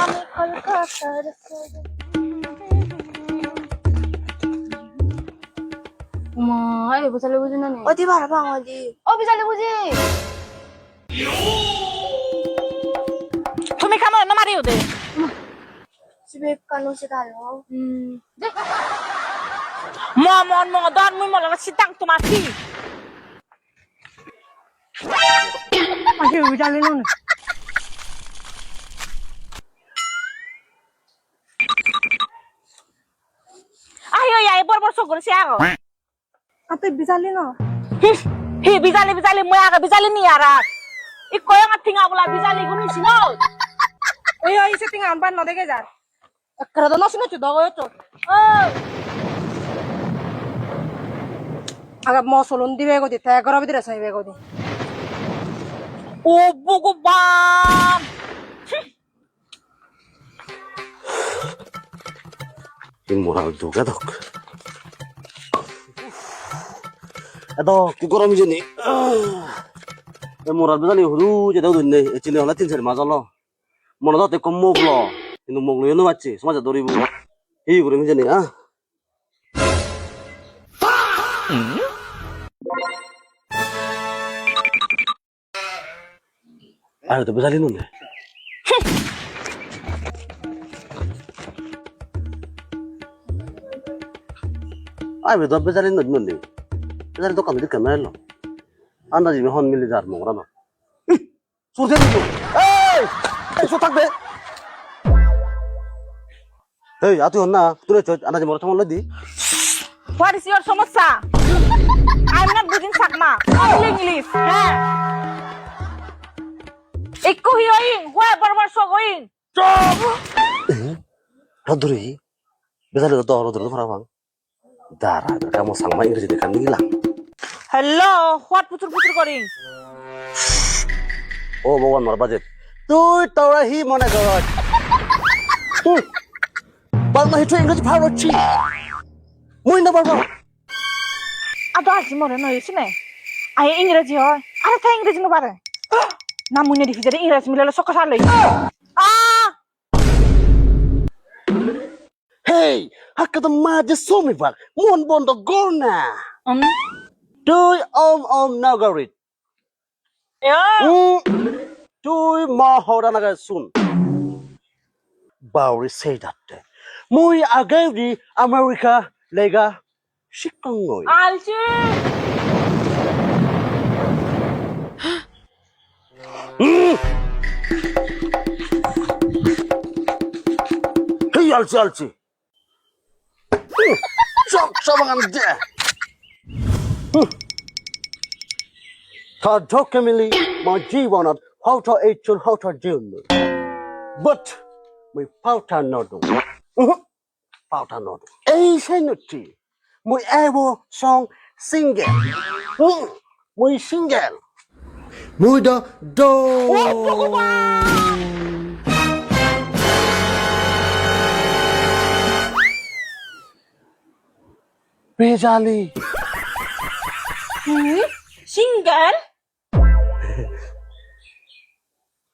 আমি কলকাতার মা এই বসালে বুঝি না অতি ভালো বাঙালি ও বিশালে বুঝি তুমি খামো না মারিও দে সিবেক কানো সে ভালো মন দন মুই মলা সিতাং তোমার কি আজকে বিটালে নুন আইও আই বড় সগর সে আগো আতে বিটালে না হি বিজালি মই আগা বিজালি নি আরা ই কয়ং থিঙা বলা বিজালি গুনি সিনো ওই ওই সে তিন আনবার ন দেখে যার একরা তো নসিনো চুদ গো তো ও আগা মসলন দিবে গদি তে গরব দিরে সাইবে গদি ও ভগবান এই মোরাল দুগা দক এতো কি গরম জানি এ মোরাল বেজালি হরু যে দাও দই নাই চিলে হলা তিন চার মাজালো মনে দাও তে কম মোগলো কিন্তু মোগলো এনো বাচ্চি সমাজে দরিব এই গরম জানি আরে তো বেজালি নুনে ai bây giờ bây giờ lên nổi nổi bây giờ tôi cầm cái camera lo anh ta chỉ biết hòn miếng giặt mỏng ra nó xuống thế đi ê xuống thắc đấy ê à tôi hòn na tôi chơi anh ta chỉ một thằng lấy đi what is your সমস্যা I'm not বুঝিন সাকমা only English হ্যাঁ একো হিওইন ওয়া বড় সগইন রদুরি bây giờ তো রদুরি তো ফারা ভাঙ দাঁড়া কামো সাংমা ইংরেজি দেখান নিলাম হ্যালো হোয়াট পুচুর করিং ও ভগবান মার বাজেট তুই তোরা হি মনে কর বাংলা হিটু ইংরেজি ভারতছি মুই না পারবো আদো আজি মরে নয় শুনে আই ইংরেজি হয় আরে তা ইংরেজি ন পারে না মুনে দেখি যে ইংরেজি মিলালে সকা সালে Hey, hakka maje somi bak. Mon bondo gorna. Tui nagarit. Tui ma hoda naga sun. Bauri say that. Mui agavdi America lega shikangoi. Alchi Hey, alchi. Chok sabangan de. Ta dokamili ma jiwanat how to eat how to do. But we pauta nodu. Pauta nodu. Ei senuti. Mui evo song single. Mui single. Mui do. বেজালি single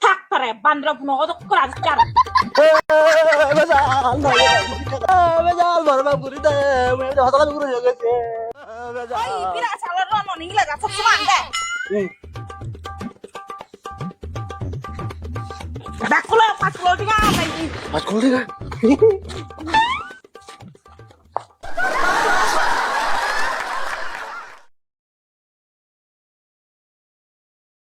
থাক পারে বান্দরা বুনো অত করা চার বেজাল বরবা পুরি দে মে হাতালা পুরি হয়ে গেছে ওই বিরা চালার রন নিলে যা সব সমান দে ডাকুলা পাঁচ কিলো দিগা মাছ খুল দিগা